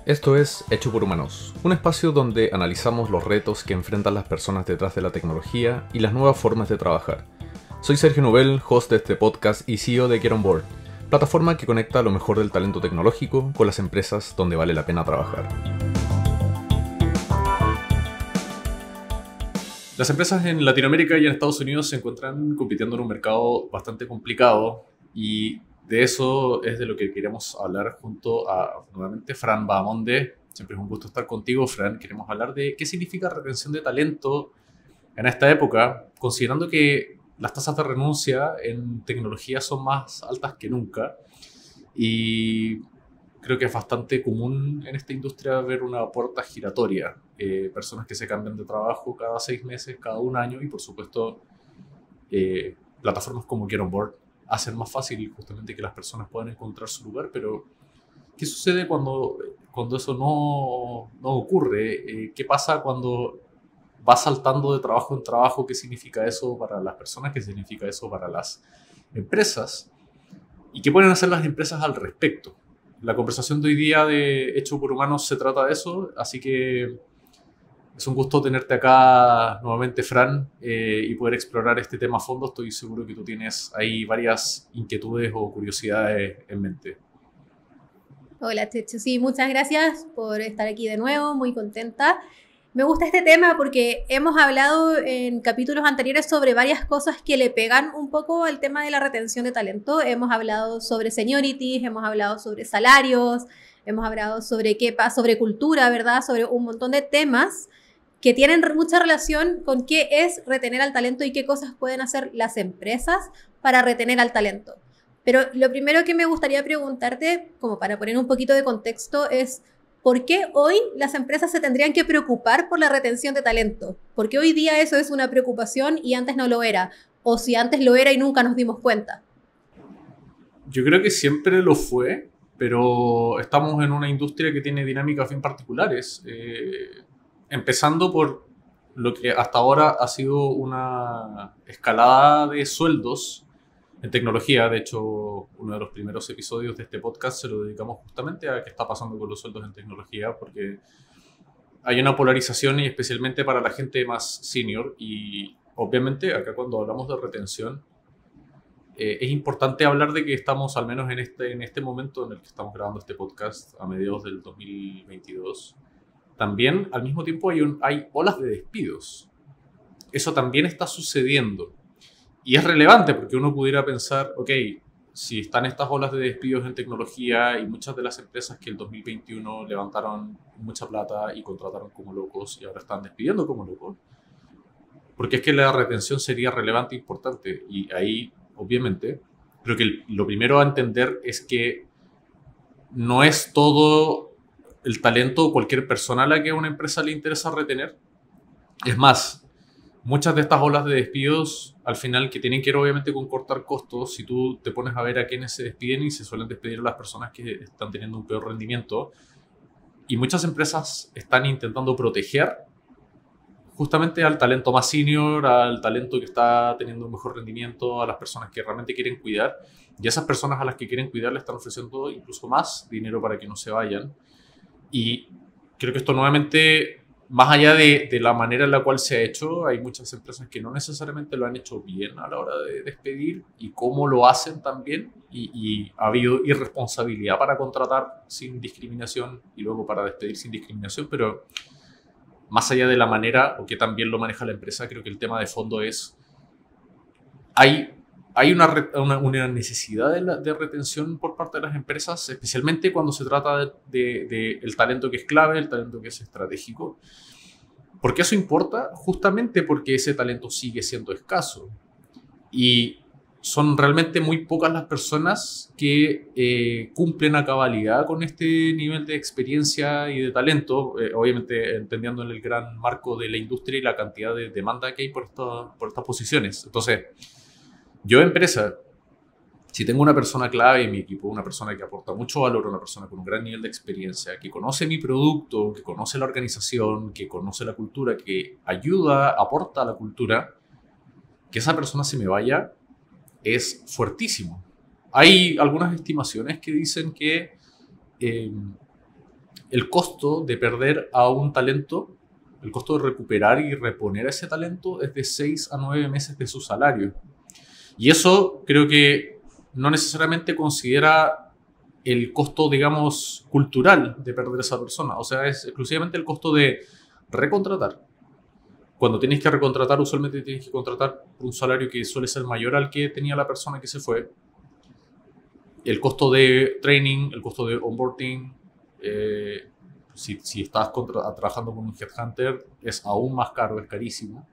Esto es Hecho por Humanos, un espacio donde analizamos los retos que enfrentan las personas detrás de la tecnología y las nuevas formas de trabajar. Soy Sergio Nubel, host de este podcast y CEO de Get On Board, plataforma que conecta lo mejor del talento tecnológico con las empresas donde vale la pena trabajar. Las empresas en Latinoamérica y en Estados Unidos se encuentran compitiendo en un mercado bastante complicado y de eso es de lo que queremos hablar junto a nuevamente Fran Bahamonde. Siempre es un gusto estar contigo, Fran. Queremos hablar de qué significa retención de talento en esta época, considerando que las tasas de renuncia en tecnología son más altas que nunca y creo que es bastante común en esta industria ver una puerta giratoria, personas que se cambian de trabajo cada 6 meses, cada un año y por supuesto plataformas como Get On Board hacen más fácil justamente que las personas puedan encontrar su lugar, pero ¿qué sucede cuando eso no ocurre? ¿Qué pasa cuando vas saltando de trabajo en trabajo? ¿Qué significa eso para las personas? ¿Qué significa eso para las empresas? ¿Y qué pueden hacer las empresas al respecto? La conversación de hoy día de Hecho por Humanos se trata de eso, así que es un gusto tenerte acá nuevamente, Fran, y poder explorar este tema a fondo. Estoy seguro que tú tienes ahí varias inquietudes o curiosidades en mente. Hola, Checho. Sí, muchas gracias por estar aquí de nuevo, muy contenta. Me gusta este tema porque hemos hablado en capítulos anteriores sobre varias cosas que le pegan un poco al tema de la retención de talento. Hemos hablado sobre seniorities, hemos hablado sobre salarios, hemos hablado sobre sobre cultura, ¿verdad? Sobre un montón de temas que tienen mucha relación con qué es retener al talento y qué cosas pueden hacer las empresas para retener al talento. Pero lo primero que me gustaría preguntarte, como para poner un poquito de contexto, es ¿por qué hoy las empresas se tendrían que preocupar por la retención de talento? ¿Por qué hoy día eso es una preocupación y antes no lo era? O si antes lo era y nunca nos dimos cuenta. Yo creo que siempre lo fue, pero estamos en una industria que tiene dinámicas bien particulares. Empezando por lo que hasta ahora ha sido una escalada de sueldos en tecnología. De hecho, uno de los primeros episodios de este podcast se lo dedicamos justamente a qué está pasando con los sueldos en tecnología, porque hay una polarización y especialmente para la gente más senior. Y obviamente acá cuando hablamos de retención, es importante hablar de que estamos al menos en este momento en el que estamos grabando este podcast a mediados del 2022. También al mismo tiempo hay olas de despidos. Eso también está sucediendo. Y es relevante porque uno pudiera pensar, ok, si están estas olas de despidos en tecnología y muchas de las empresas que el 2021 levantaron mucha plata y contrataron como locos y ahora están despidiendo como locos, porque es que la retención sería relevante e importante. Y ahí, obviamente, creo que lo primero a entender es que no es todo el talento o cualquier persona a la que a una empresa le interesa retener. Es más, muchas de estas olas de despidos, al final, que tienen que ver obviamente con cortar costos, si tú te pones a ver a quiénes se despiden y se suelen despedir a las personas que están teniendo un peor rendimiento, y muchas empresas están intentando proteger justamente al talento más senior, al talento que está teniendo un mejor rendimiento, a las personas que realmente quieren cuidar, y a esas personas a las que quieren cuidar le están ofreciendo incluso más dinero para que no se vayan. Y creo que esto nuevamente, más allá de la manera en la cual se ha hecho, hay muchas empresas que no necesariamente lo han hecho bien a la hora de despedir y cómo lo hacen también. Y ha habido irresponsabilidad para contratar sin discriminación y luego para despedir sin discriminación. Pero más allá de la manera o que también lo maneja la empresa, creo que el tema de fondo es hay una necesidad de retención por parte de las empresas, especialmente cuando se trata de el talento que es clave, el talento que es estratégico. ¿Por qué eso importa? Justamente porque ese talento sigue siendo escaso. Y son realmente muy pocas las personas que cumplen a cabalidad con este nivel de experiencia y de talento, obviamente entendiendo en el gran marco de la industria y la cantidad de demanda que hay por estas posiciones. Entonces, yo, empresa, si tengo una persona clave en mi equipo, una persona que aporta mucho valor, una persona con un gran nivel de experiencia, que conoce mi producto, que conoce la organización, que conoce la cultura, que ayuda, aporta a la cultura, que esa persona se me vaya es fuertísimo. Hay algunas estimaciones que dicen que el costo de perder a un talento, el costo de recuperar y reponer a ese talento es de 6 a 9 meses de su salario. Y eso creo que no necesariamente considera el costo, digamos, cultural de perder a esa persona. O sea, es exclusivamente el costo de recontratar. Cuando tienes que recontratar, usualmente tienes que contratar por un salario que suele ser mayor al que tenía la persona que se fue. El costo de training, el costo de onboarding, si estás trabajando con un headhunter, es aún más caro, es carísimo.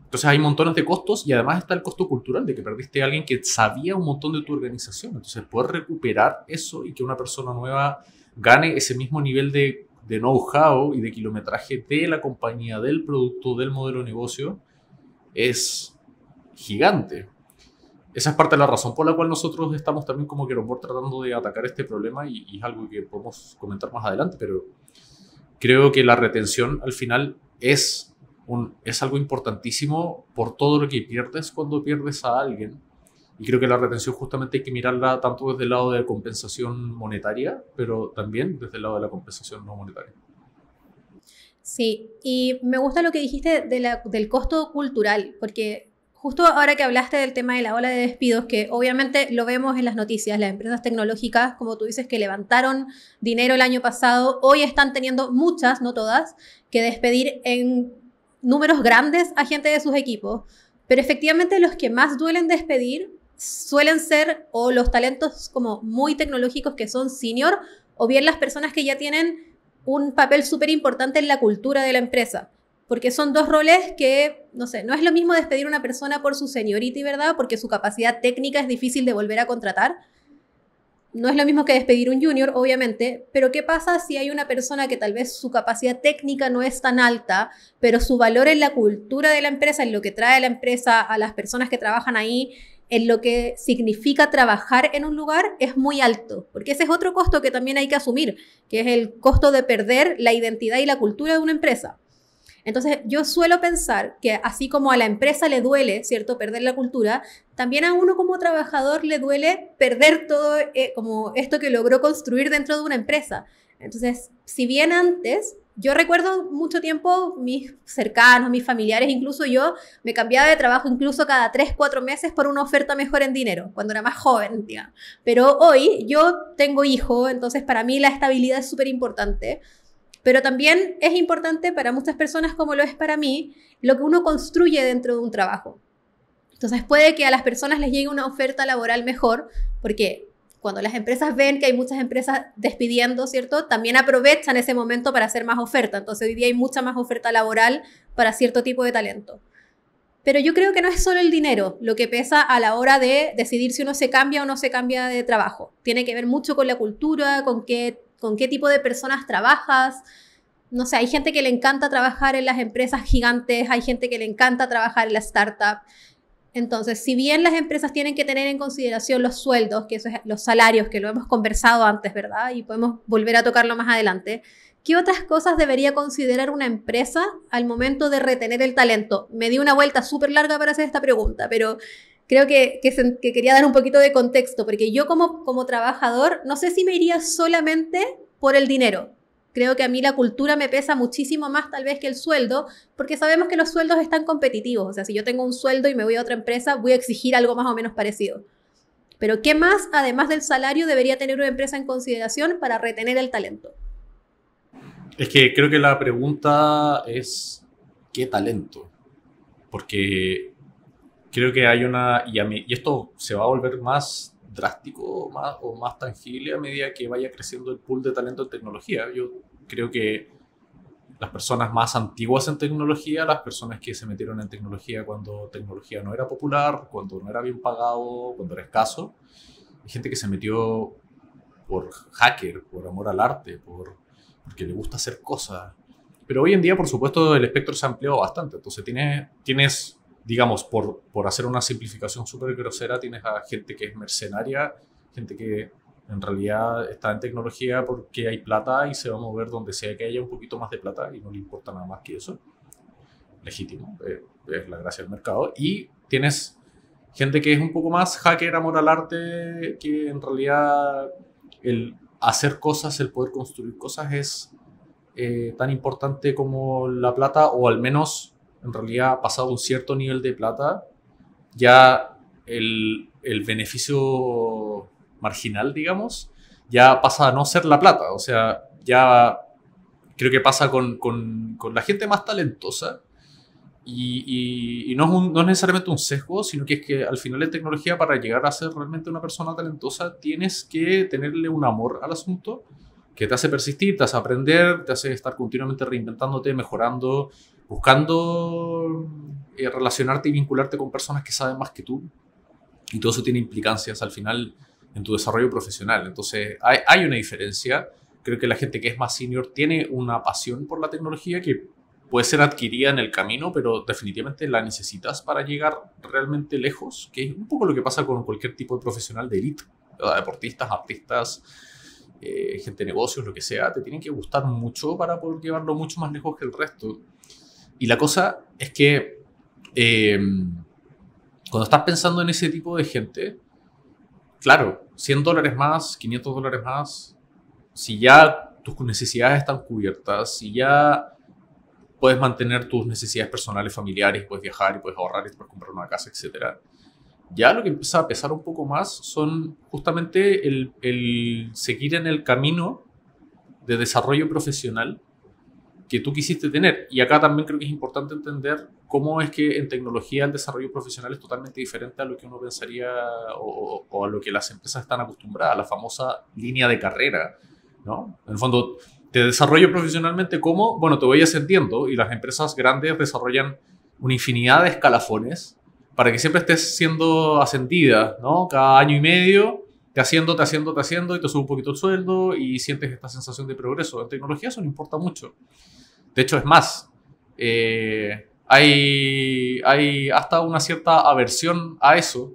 Entonces hay montones de costos y además está el costo cultural de que perdiste a alguien que sabía un montón de tu organización. Entonces poder recuperar eso y que una persona nueva gane ese mismo nivel de know-how y de kilometraje de la compañía, del producto, del modelo de negocio, es gigante. Esa es parte de la razón por la cual nosotros estamos también como Queromboard tratando de atacar este problema y es algo que podemos comentar más adelante, pero creo que la retención al final es algo importantísimo por todo lo que pierdes cuando pierdes a alguien. Y creo que la retención justamente hay que mirarla tanto desde el lado de compensación monetaria, pero también desde el lado de la compensación no monetaria. Sí, y me gusta lo que dijiste del costo cultural, porque justo ahora que hablaste del tema de la ola de despidos, que obviamente lo vemos en las noticias, las empresas tecnológicas, como tú dices, que levantaron dinero el año pasado, hoy están teniendo muchas, no todas, que despedir en números grandes a gente de sus equipos, pero efectivamente los que más duelen despedir suelen ser o los talentos como muy tecnológicos que son senior, o bien las personas que ya tienen un papel súper importante en la cultura de la empresa. Porque son dos roles que, no sé, no es lo mismo despedir a una persona por su seniority, ¿verdad? Porque su capacidad técnica es difícil de volver a contratar. No es lo mismo que despedir un junior, obviamente, pero ¿qué pasa si hay una persona que tal vez su capacidad técnica no es tan alta, pero su valor en la cultura de la empresa, en lo que trae la empresa a las personas que trabajan ahí, en lo que significa trabajar en un lugar, es muy alto? Porque ese es otro costo que también hay que asumir, que es el costo de perder la identidad y la cultura de una empresa. Entonces, yo suelo pensar que así como a la empresa le duele, ¿cierto?, perder la cultura, también a uno como trabajador le duele perder todo como esto que logró construir dentro de una empresa. Entonces, si bien antes, yo recuerdo mucho tiempo, mis cercanos, mis familiares, incluso yo, me cambiaba de trabajo incluso cada 3, 4 meses por una oferta mejor en dinero, cuando era más joven, digamos. Pero hoy yo tengo hijo, entonces para mí la estabilidad es súper importante. Pero también es importante para muchas personas, como lo es para mí, lo que uno construye dentro de un trabajo. Entonces puede que a las personas les llegue una oferta laboral mejor, porque cuando las empresas ven que hay muchas empresas despidiendo, ¿cierto?, también aprovechan ese momento para hacer más oferta. Entonces hoy día hay mucha más oferta laboral para cierto tipo de talento. Pero yo creo que no es solo el dinero lo que pesa a la hora de decidir si uno se cambia o no se cambia de trabajo. Tiene que ver mucho con la cultura, con qué tipo de personas trabajas. No sé, hay gente que le encanta trabajar en las empresas gigantes, hay gente que le encanta trabajar en la startup. Entonces, si bien las empresas tienen que tener en consideración los sueldos, que eso es los salarios, que lo hemos conversado antes, ¿verdad? Y podemos volver a tocarlo más adelante. ¿Qué otras cosas debería considerar una empresa al momento de retener el talento? Me di una vuelta súper larga para hacer esta pregunta, pero creo que quería dar un poquito de contexto, porque yo como trabajador no sé si me iría solamente por el dinero. Creo que a mí la cultura me pesa muchísimo más tal vez que el sueldo, porque sabemos que los sueldos están competitivos. O sea, si yo tengo un sueldo y me voy a otra empresa, voy a exigir algo más o menos parecido. Pero ¿qué más, además del salario, debería tener una empresa en consideración para retener el talento? Es que creo que la pregunta es ¿qué talento? Porque creo que hay y esto se va a volver más drástico o más tangible a medida que vaya creciendo el pool de talento en tecnología. Yo creo que las personas más antiguas en tecnología, las personas que se metieron en tecnología cuando tecnología no era popular, cuando no era bien pagado, cuando era escaso, hay gente que se metió por hacker, por amor al arte, porque le gusta hacer cosas. Pero hoy en día, por supuesto, el espectro se ha ampliado bastante. Entonces tienes digamos, por hacer una simplificación súper grosera, tienes a gente que es mercenaria, gente que en realidad está en tecnología porque hay plata y se va a mover donde sea que haya un poquito más de plata y no le importa nada más que eso. Legítimo, es la gracia del mercado. Y tienes gente que es un poco más hacker, amor al arte, que en realidad hacer cosas, el poder construir cosas es tan importante como la plata, o al menos, en realidad, pasado un cierto nivel de plata, ya el beneficio marginal, digamos, ya pasa a no ser la plata. O sea, ya creo que pasa con la gente más talentosa. Y no es necesariamente un sesgo, sino que es que al final en tecnología, para llegar a ser realmente una persona talentosa, tienes que tenerle un amor al asunto que te hace persistir, te hace aprender, te hace estar continuamente reinventándote, mejorando, buscando relacionarte y vincularte con personas que saben más que tú. Y todo eso tiene implicancias al final en tu desarrollo profesional. Entonces hay una diferencia. Creo que la gente que es más senior tiene una pasión por la tecnología que puede ser adquirida en el camino, pero definitivamente la necesitas para llegar realmente lejos, que es un poco lo que pasa con cualquier tipo de profesional de élite, deportistas, artistas, gente de negocios, lo que sea. Te tienen que gustar mucho para poder llevarlo mucho más lejos que el resto. Y la cosa es que cuando estás pensando en ese tipo de gente, claro, $100 más, $500 más, si ya tus necesidades están cubiertas, si ya puedes mantener tus necesidades personales, familiares, puedes viajar y puedes ahorrar y puedes comprar una casa, etc. Ya lo que empieza a pesar un poco más son justamente el seguir en el camino de desarrollo profesional que tú quisiste tener. Y acá también creo que es importante entender cómo es que en tecnología el desarrollo profesional es totalmente diferente a lo que uno pensaría o a lo que las empresas están acostumbradas, la famosa línea de carrera, ¿no? En el fondo, te desarrollo profesionalmente como, bueno, te voy ascendiendo, y las empresas grandes desarrollan una infinidad de escalafones para que siempre estés siendo ascendida, ¿no? Cada año y medio te asciendo y te sube un poquito el sueldo y sientes esta sensación de progreso. En tecnología eso no importa mucho. De hecho, es más, hay hasta una cierta aversión a eso,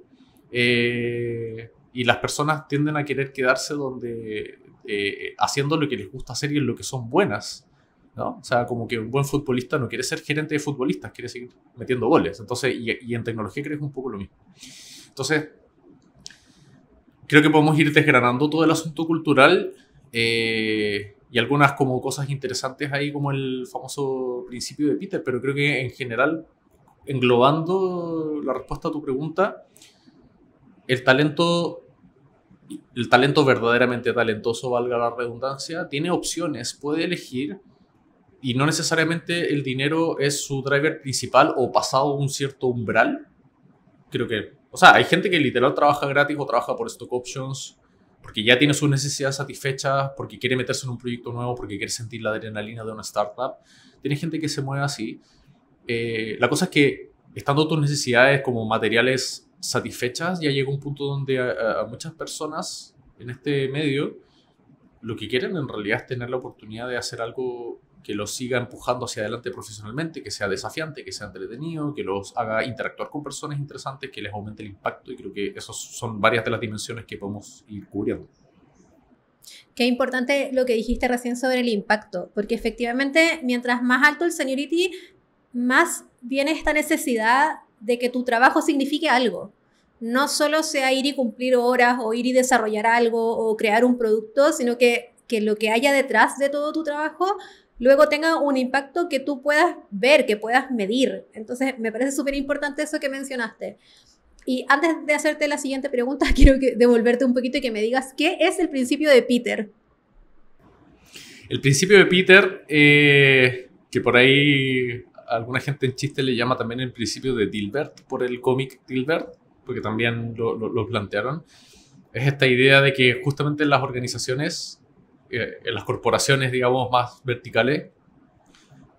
y las personas tienden a querer quedarse donde haciendo lo que les gusta hacer y en lo que son buenas, ¿no? O sea, como que un buen futbolista no quiere ser gerente de futbolistas, quiere seguir metiendo goles. Entonces, y en tecnología creo que es un poco lo mismo. Entonces, creo que podemos ir desgranando todo el asunto cultural, y algunas como cosas interesantes ahí, como el famoso principio de Peter, pero creo que en general, englobando la respuesta a tu pregunta, el talento verdaderamente talentoso, valga la redundancia, tiene opciones, puede elegir, y no necesariamente el dinero es su driver principal o pasado un cierto umbral. Creo que, o sea, hay gente que literal trabaja gratis o trabaja por stock options porque ya tiene sus necesidades satisfechas, porque quiere meterse en un proyecto nuevo, porque quiere sentir la adrenalina de una startup. Tiene gente que se mueve así. La cosa es que, estando tus necesidades como materiales satisfechas, ya llega un punto donde a muchas personas en este medio lo que quieren en realidad es tener la oportunidad de hacer algo que los siga empujando hacia adelante profesionalmente, que sea desafiante, que sea entretenido, que los haga interactuar con personas interesantes, que les aumente el impacto. Y creo que esas son varias de las dimensiones que podemos ir cubriendo. Qué importante lo que dijiste recién sobre el impacto, porque efectivamente mientras más alto el seniority, más viene esta necesidad de que tu trabajo signifique algo. No solo sea ir y cumplir horas o ir y desarrollar algo o crear un producto, sino que lo que haya detrás de todo tu trabajo luego tenga un impacto que tú puedas ver, que puedas medir. Entonces, me parece súper importante eso que mencionaste. Y antes de hacerte la siguiente pregunta, quiero devolverte un poquito y que me digas, ¿qué es el principio de Peter? El principio de Peter, que por ahí alguna gente en chiste le llama también el principio de Dilbert, por el cómic Dilbert, porque también lo plantearon, es esta idea de que justamente en las organizaciones, en las corporaciones, digamos, más verticales,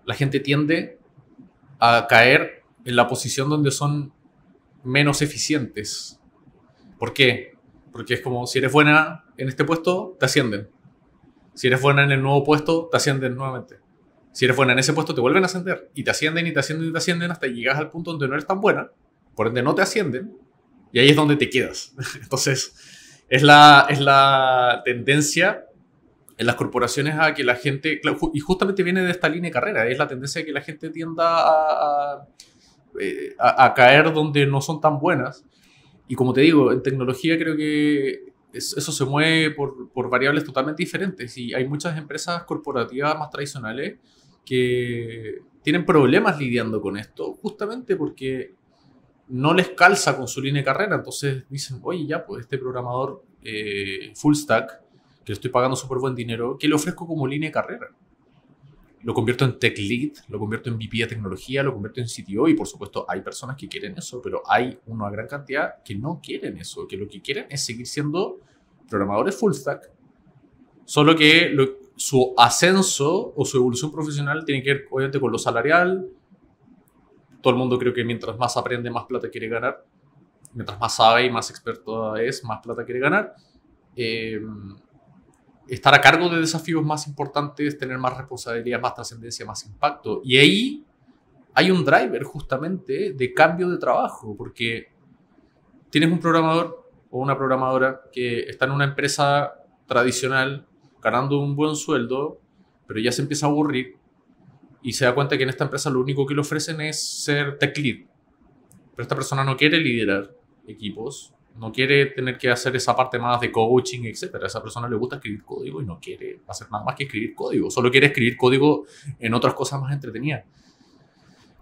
la gente tiende a caer en la posición donde son menos eficientes. ¿Por qué? Porque es como, si eres buena en este puesto, te ascienden. Si eres buena en el nuevo puesto, te ascienden nuevamente. Si eres buena en ese puesto, te vuelven a ascender. Y te ascienden y te ascienden y te ascienden hasta que llegas al punto donde no eres tan buena. Por ende, no te ascienden. Y ahí es donde te quedas. Entonces, es la tendencia en las corporaciones a que la gente, y justamente viene de esta línea de carrera, es la tendencia a que la gente tienda a caer donde no son tan buenas. Y como te digo, en tecnología creo que eso se mueve por variables totalmente diferentes y hay muchas empresas corporativas más tradicionales que tienen problemas lidiando con esto justamente porque no les calza con su línea de carrera. Entonces dicen, oye, ya, pues este programador full stack, que le estoy pagando súper buen dinero, ¿qué le ofrezco como línea de carrera? Lo convierto en tech lead, lo convierto en VP de tecnología, lo convierto en CTO y por supuesto hay personas que quieren eso, pero hay una gran cantidad que no quieren eso, que lo que quieren es seguir siendo programadores full stack, solo que su ascenso o su evolución profesional tiene que ver obviamente con lo salarial. Todo el mundo creo que mientras más aprende, más plata quiere ganar. Mientras más sabe y más experto es, más plata quiere ganar. Estar a cargo de desafíos más importantes, tener más responsabilidad, más trascendencia, más impacto. Y ahí hay un driver justamente de cambio de trabajo, porque tienes un programador o una programadora que está en una empresa tradicional ganando un buen sueldo, pero ya se empieza a aburrir y se da cuenta que en esta empresa lo único que le ofrecen es ser tech lead. Pero esta persona no quiere liderar equipos, no quiere tener que hacer esa parte más de coaching, etc. A esa persona le gusta escribir código y no quiere hacer nada más que escribir código. Solo quiere escribir código en otras cosas más entretenidas.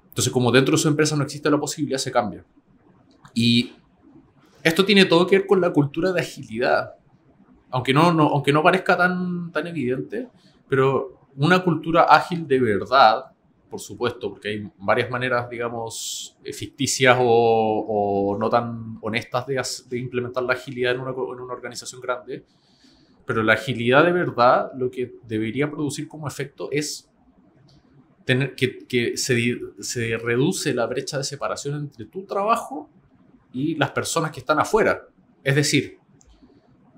Entonces, como dentro de su empresa no existe la posibilidad, se cambia. Y esto tiene todo que ver con la cultura de agilidad. Aunque no parezca tan evidente, pero una cultura ágil de verdad, por supuesto, porque hay varias maneras, digamos, ficticias o no tan honestas de implementar la agilidad en una organización grande, pero la agilidad de verdad lo que debería producir como efecto es tener que se reduce la brecha de separación entre tu trabajo y las personas que están afuera. Es decir,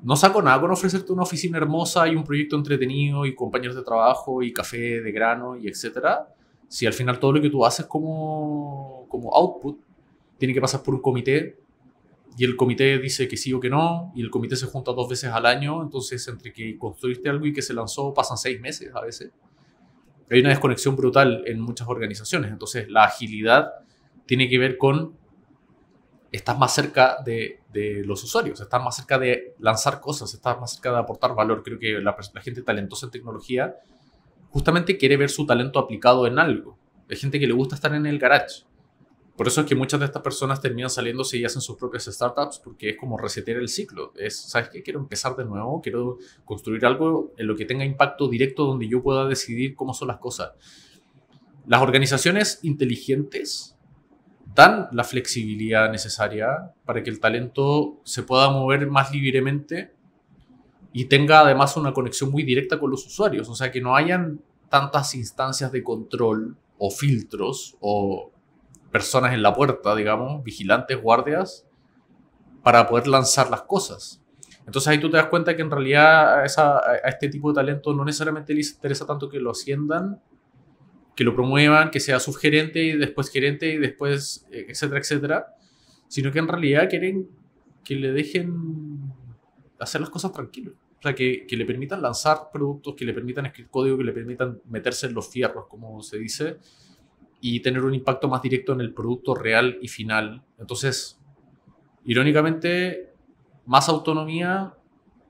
no saco nada con ofrecerte una oficina hermosa y un proyecto entretenido y compañeros de trabajo y café de grano y etcétera, si al final todo lo que tú haces como output tiene que pasar por un comité y el comité dice que sí o que no y el comité se junta 2 veces al año, entonces entre que construiste algo y que se lanzó pasan 6 meses a veces. Hay una desconexión brutal en muchas organizaciones. Entonces la agilidad tiene que ver con estás más cerca de los usuarios, estás más cerca de lanzar cosas, estás más cerca de aportar valor. Creo que la gente talentosa en tecnología justamente quiere ver su talento aplicado en algo. Hay gente que le gusta estar en el garage. Por eso es que muchas de estas personas terminan saliéndose y hacen sus propias startups, porque es como resetear el ciclo. ¿Sabes qué? Quiero empezar de nuevo, quiero construir algo en lo que tenga impacto directo donde yo pueda decidir cómo son las cosas. Las organizaciones inteligentes dan la flexibilidad necesaria para que el talento se pueda mover más libremente y tenga además una conexión muy directa con los usuarios. O sea, que no hayan tantas instancias de control o filtros o personas en la puerta, digamos, vigilantes, guardias, para poder lanzar las cosas. Entonces ahí tú te das cuenta que en realidad a este tipo de talento no necesariamente les interesa tanto que lo asciendan, que lo promuevan, que sea subgerente y después gerente y después etcétera, etcétera, sino que en realidad quieren que le dejen hacer las cosas tranquilos. O sea, que le permitan lanzar productos, que le permitan escribir código, que le permitan meterse en los fierros, como se dice, y tener un impacto más directo en el producto real y final. Entonces, irónicamente, más autonomía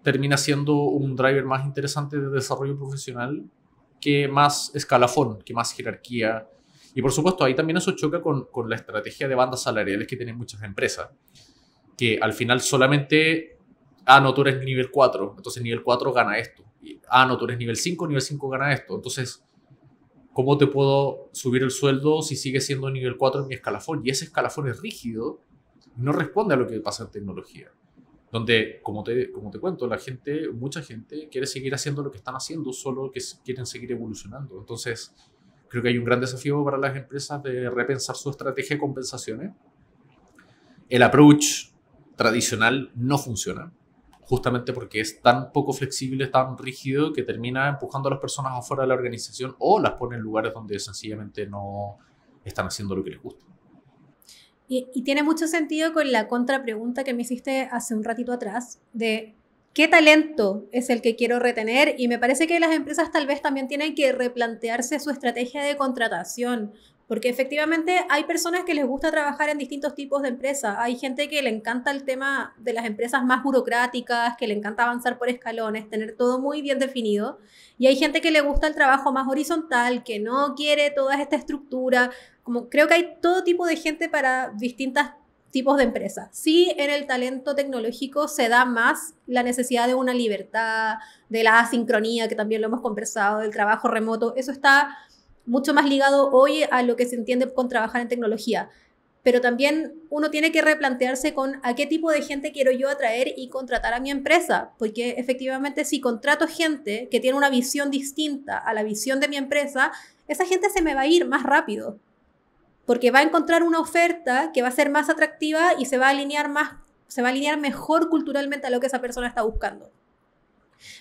termina siendo un driver más interesante de desarrollo profesional que más escalafón, que más jerarquía. Y por supuesto, ahí también eso choca con la estrategia de bandas salariales que tienen muchas empresas, que al final solamente, no, tú eres nivel 4, entonces nivel 4 gana esto. No, tú eres nivel 5 gana esto. Entonces, ¿cómo te puedo subir el sueldo si sigue siendo nivel 4 en mi escalafón? Y ese escalafón es rígido, no responde a lo que pasa en tecnología. Donde, como te cuento, mucha gente quiere seguir haciendo lo que están haciendo, solo que quieren seguir evolucionando. Entonces, creo que hay un gran desafío para las empresas de repensar su estrategia de compensaciones. El approach tradicional no funciona, justamente porque es tan poco flexible, tan rígido, que termina empujando a las personas afuera de la organización o las pone en lugares donde sencillamente no están haciendo lo que les gusta. Y tiene mucho sentido con la contrapregunta que me hiciste hace un ratito atrás, de qué talento es el que quiero retener, y me parece que las empresas tal vez también tienen que replantearse su estrategia de contratación, Porque efectivamente hay personas que les gusta trabajar en distintos tipos de empresas. Hay gente que le encanta el tema de las empresas más burocráticas, que le encanta avanzar por escalones, tener todo muy bien definido. Y hay gente que le gusta el trabajo más horizontal, que no quiere toda esta estructura. Como creo que hay todo tipo de gente para distintos tipos de empresas. Sí, en el talento tecnológico se da más la necesidad de una libertad, de la asincronía, que también lo hemos conversado, del trabajo remoto. Eso está mucho más ligado hoy a lo que se entiende con trabajar en tecnología. Pero también uno tiene que replantearse con a qué tipo de gente quiero yo atraer y contratar a mi empresa, porque efectivamente si contrato gente que tiene una visión distinta a la visión de mi empresa, esa gente se me va a ir más rápido, porque va a encontrar una oferta que va a ser más atractiva y se va a alinear mejor culturalmente a lo que esa persona está buscando.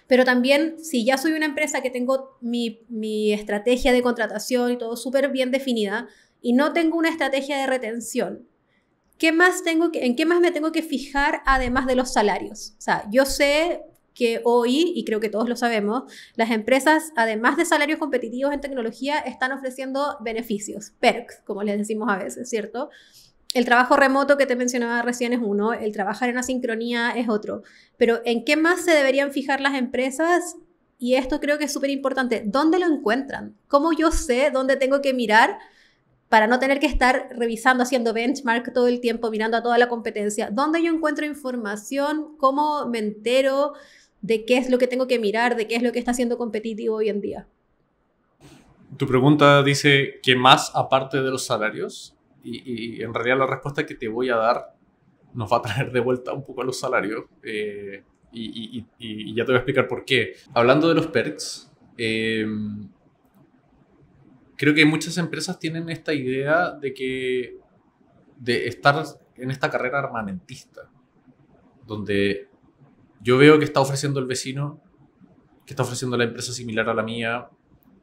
Pero también, si ya soy una empresa que tengo mi estrategia de contratación y todo súper bien definida y no tengo una estrategia de retención, ¿en qué más me tengo que fijar además de los salarios? O sea, yo sé que hoy, y creo que todos lo sabemos, las empresas, además de salarios competitivos en tecnología, están ofreciendo beneficios, perks, como les decimos a veces, ¿cierto? El trabajo remoto que te mencionaba recién es uno, el trabajar en asincronía es otro. Pero ¿en qué más se deberían fijar las empresas? Y esto creo que es súper importante. ¿Dónde lo encuentran? ¿Cómo yo sé dónde tengo que mirar para no tener que estar revisando, haciendo benchmark todo el tiempo, mirando a toda la competencia? ¿Dónde yo encuentro información? ¿Cómo me entero de qué es lo que tengo que mirar, de qué es lo que está siendo competitivo hoy en día? Tu pregunta dice, ¿qué más aparte de los salarios? Y en realidad la respuesta que te voy a dar nos va a traer de vuelta un poco a los salarios. Y ya te voy a explicar por qué. Hablando de los perks, creo que muchas empresas tienen esta idea de estar en esta carrera armamentista, donde yo veo que está ofreciendo el vecino, que está ofreciendo la empresa similar a la mía,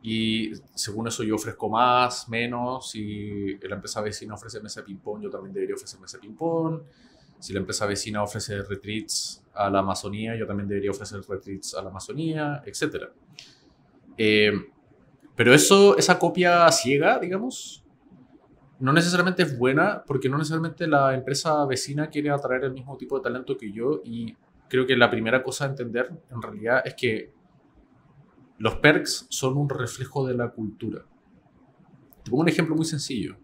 y según eso yo ofrezco más, menos. Si la empresa vecina ofrece mesa de ping-pong, yo también debería ofrecer mesa de ping-pong. Si la empresa vecina ofrece retreats a la Amazonía, yo también debería ofrecer retreats a la Amazonía, etc. Pero esa copia ciega, digamos, no necesariamente es buena, porque no necesariamente la empresa vecina quiere atraer el mismo tipo de talento que yo. Y creo que la primera cosa a entender en realidad es que los perks son un reflejo de la cultura. Te pongo un ejemplo muy sencillo.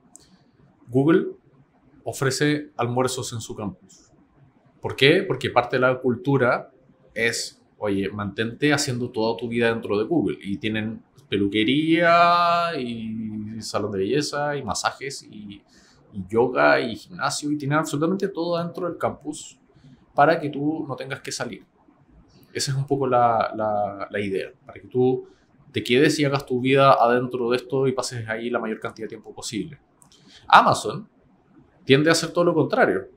Google ofrece almuerzos en su campus. ¿Por qué? Porque parte de la cultura es, oye, mantente haciendo toda tu vida dentro de Google. Y tienen peluquería y salón de belleza y masajes y yoga y gimnasio. Y tienen absolutamente todo dentro del campus para que tú no tengas que salir. Esa es un poco la idea, para que tú te quedes y hagas tu vida adentro de esto y pases ahí la mayor cantidad de tiempo posible. Amazon tiende a hacer todo lo contrario.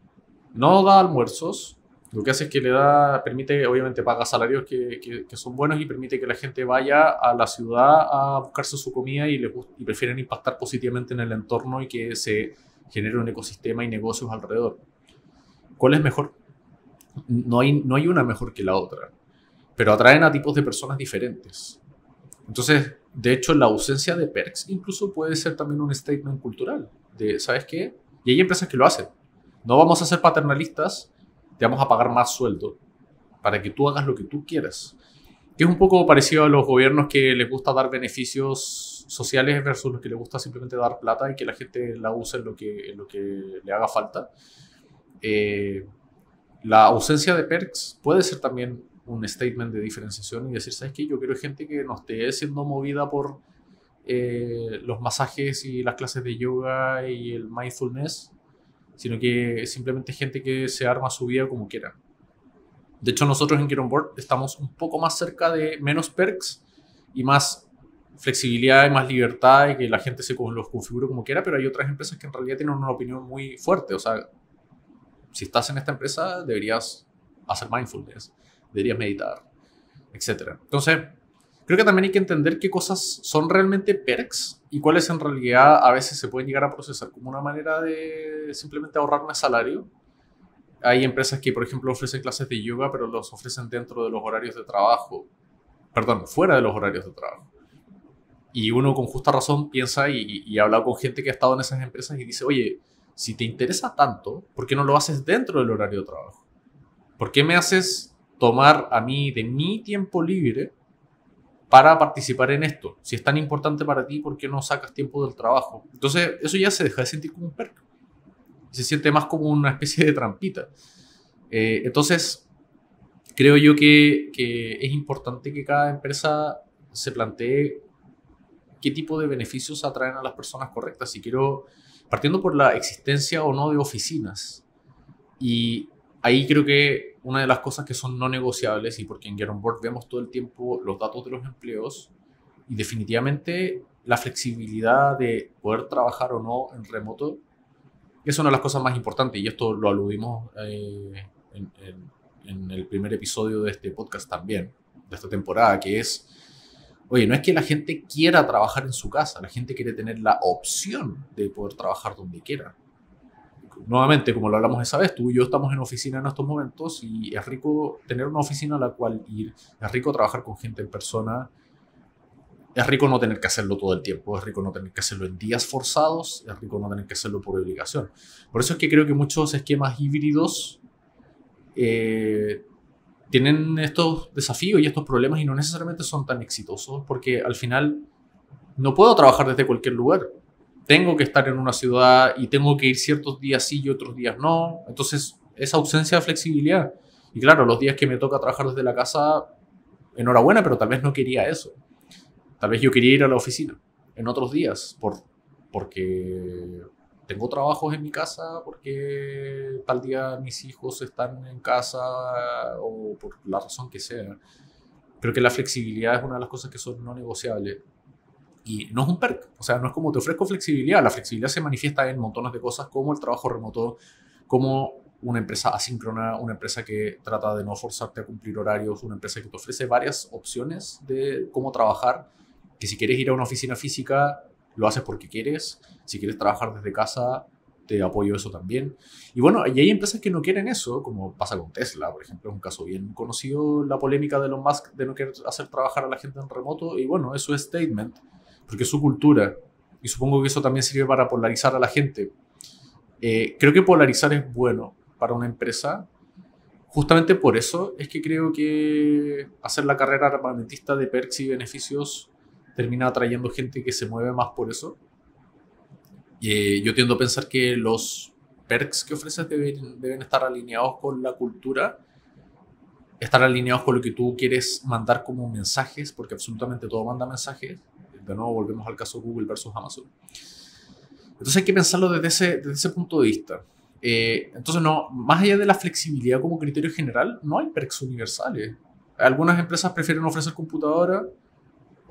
No da almuerzos, lo que hace es que permite, obviamente paga salarios que son buenos y permite que la gente vaya a la ciudad a buscarse su comida y prefieren impactar positivamente en el entorno y que se genere un ecosistema y negocios alrededor. ¿Cuál es mejor? No hay una mejor que la otra, pero atraen a tipos de personas diferentes. Entonces, de hecho, la ausencia de perks incluso puede ser también un statement cultural. ¿Sabes qué? Y hay empresas que lo hacen. No vamos a ser paternalistas, te vamos a pagar más sueldo para que tú hagas lo que tú quieras. Que es un poco parecido a los gobiernos que les gusta dar beneficios sociales versus los que les gusta simplemente dar plata y que la gente la use en lo que le haga falta. La ausencia de perks puede ser también un statement de diferenciación y decir, ¿sabes qué? Yo quiero gente que no esté siendo movida por los masajes y las clases de yoga y el mindfulness, sino que simplemente gente que se arma su vida como quiera. De hecho, nosotros en Get On Board estamos un poco más cerca de menos perks y más flexibilidad y más libertad y que la gente los configure como quiera, pero hay otras empresas que en realidad tienen una opinión muy fuerte. O sea, si estás en esta empresa, deberías hacer mindfulness, deberías meditar, etc. Entonces, creo que también hay que entender qué cosas son realmente perks y cuáles en realidad a veces se pueden llegar a procesar como una manera de simplemente ahorrarme salario. Hay empresas que, por ejemplo, ofrecen clases de yoga, pero los ofrecen dentro de los horarios de trabajo. Perdón, fuera de los horarios de trabajo. Y uno con justa razón piensa y ha hablado con gente que ha estado en esas empresas y dice, oye, si te interesa tanto, ¿por qué no lo haces dentro del horario de trabajo? ¿Por qué me haces tomar a mí de mi tiempo libre para participar en esto? Si es tan importante para ti, ¿por qué no sacas tiempo del trabajo? Entonces, eso ya se deja de sentir como un perk. Se siente más como una especie de trampita. Entonces, creo yo que es importante que cada empresa se plantee qué tipo de beneficios atraen a las personas correctas. Si quiero, partiendo por la existencia o no de oficinas. Y ahí creo que una de las cosas que son no negociables, y porque en Get On Board vemos todo el tiempo los datos de los empleos, y definitivamente la flexibilidad de poder trabajar o no en remoto es una de las cosas más importantes, y esto lo aludimos en el primer episodio de este podcast también, de esta temporada, que es, oye, no es que la gente quiera trabajar en su casa, la gente quiere tener la opción de poder trabajar donde quiera. Nuevamente, como lo hablamos esa vez, tú y yo estamos en oficina en estos momentos y es rico tener una oficina a la cual ir, es rico trabajar con gente en persona, es rico no tener que hacerlo todo el tiempo, es rico no tener que hacerlo en días forzados, es rico no tener que hacerlo por obligación. Por eso es que creo que muchos esquemas híbridos tienen estos desafíos y estos problemas y no necesariamente son tan exitosos porque al final no puedo trabajar desde cualquier lugar. Tengo que estar en una ciudad y tengo que ir ciertos días sí y otros días no. Entonces, esa ausencia de flexibilidad. Y claro, los días que me toca trabajar desde la casa, enhorabuena, pero tal vez no quería eso. Tal vez yo quería ir a la oficina en otros días porque tengo trabajos en mi casa, porque tal día mis hijos están en casa o por la razón que sea. Creo que la flexibilidad es una de las cosas que son no negociables. Y no es un perk, o sea, no es como te ofrezco flexibilidad. La flexibilidad se manifiesta en montones de cosas como el trabajo remoto, como una empresa asíncrona, una empresa que trata de no forzarte a cumplir horarios, una empresa que te ofrece varias opciones de cómo trabajar, que si quieres ir a una oficina física, lo haces porque quieres. Si quieres trabajar desde casa, te apoyo eso también. Y bueno, y hay empresas que no quieren eso, como pasa con Tesla, por ejemplo, es un caso bien conocido, la polémica de Elon Musk de no querer hacer trabajar a la gente en remoto, y bueno, eso es statement, porque es su cultura, y supongo que eso también sirve para polarizar a la gente. Creo que polarizar es bueno para una empresa, justamente por eso es que creo que hacer la carrera armamentista de perks y beneficios termina atrayendo gente que se mueve más por eso. Yo tiendo a pensar que los perks que ofreces deben estar alineados con la cultura, estar alineados con lo que tú quieres mandar como mensajes, porque absolutamente todo manda mensajes. De nuevo volvemos al caso Google versus Amazon. Entonces hay que pensarlo desde ese punto de vista. Entonces, no, más allá de la flexibilidad como criterio general, no hay perks universales. Algunas empresas prefieren ofrecer computadora,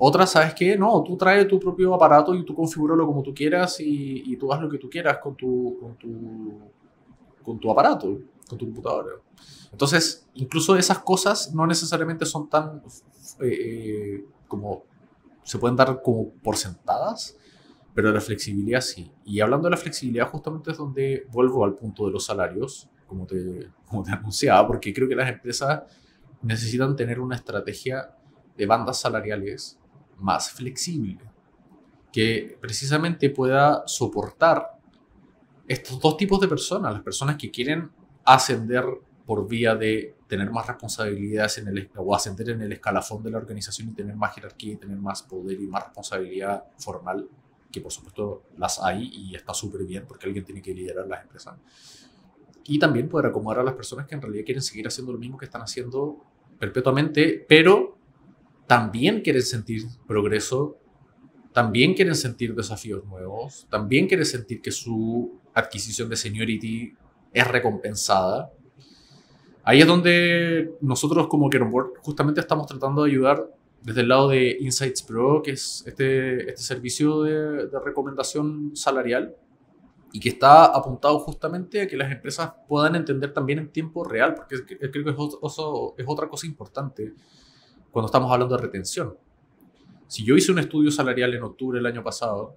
otras, ¿sabes qué? No, tú traes tu propio aparato y tú configúralo como tú quieras y tú haz lo que tú quieras con tu aparato, con tu computadora. Entonces, incluso esas cosas no necesariamente son tan como se pueden dar como por sentadas, pero la flexibilidad sí. Y hablando de la flexibilidad, justamente es donde vuelvo al punto de los salarios, como te anunciaba, porque creo que las empresas necesitan tener una estrategia de bandas salariales más flexible, que precisamente pueda soportar estos dos tipos de personas, las personas que quieren ascender por vía de tener más responsabilidades o ascender en el escalafón de la organización y tener más jerarquía y tener más poder y más responsabilidad formal, que por supuesto las hay y está súper bien porque alguien tiene que liderar las empresas. Y también poder acomodar a las personas que en realidad quieren seguir haciendo lo mismo que están haciendo perpetuamente, pero también quieren sentir progreso, también quieren sentir desafíos nuevos, también quieren sentir que su adquisición de seniority es recompensada. Ahí es donde nosotros como Get On Board justamente estamos tratando de ayudar desde el lado de Insights Pro, que es este servicio de recomendación salarial y que está apuntado justamente a que las empresas puedan entender también en tiempo real, porque creo que es otra cosa importante cuando estamos hablando de retención. Si yo hice un estudio salarial en octubre del año pasado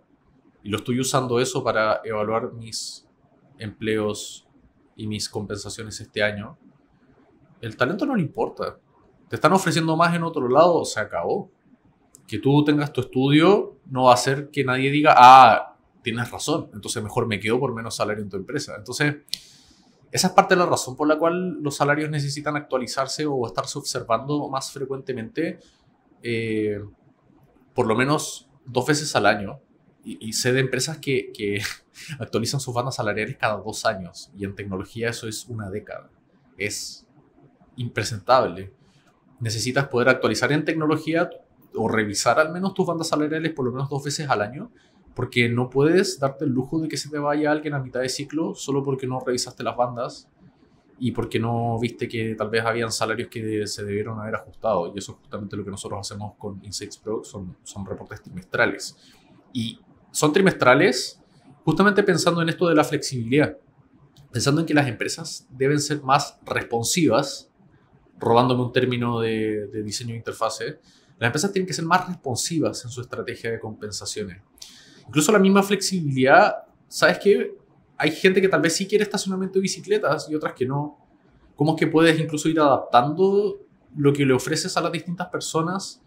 y lo estoy usando eso para evaluar mis empleos y mis compensaciones este año, el talento no le importa. Te están ofreciendo más en otro lado, se acabó. Que tú tengas tu estudio no va a hacer que nadie diga, ah, tienes razón, entonces mejor me quedo por menos salario en tu empresa. Entonces, esa es parte de la razón por la cual los salarios necesitan actualizarse o estarse observando más frecuentemente, por lo menos 2 veces al año. Y sé de empresas que actualizan sus bandas salariales cada 2 años. Y en tecnología eso es una década. Es impresentable. Necesitas poder actualizar en tecnología o revisar al menos tus bandas salariales por lo menos 2 veces al año, porque no puedes darte el lujo de que se te vaya alguien a mitad de ciclo solo porque no revisaste las bandas y porque no viste que tal vez habían salarios que se debieron haber ajustado. Y eso es justamente lo que nosotros hacemos con Insights Pro, son reportes trimestrales. Y son trimestrales justamente pensando en esto de la flexibilidad, pensando en que las empresas deben ser más responsivas, robándome un término de diseño de interfase. Las empresas tienen que ser más responsivas en su estrategia de compensaciones. Incluso la misma flexibilidad, ¿sabes qué? Hay gente que tal vez sí quiere estacionamiento de bicicletas y otras que no. ¿Cómo es que puedes incluso ir adaptando lo que le ofreces a las distintas personas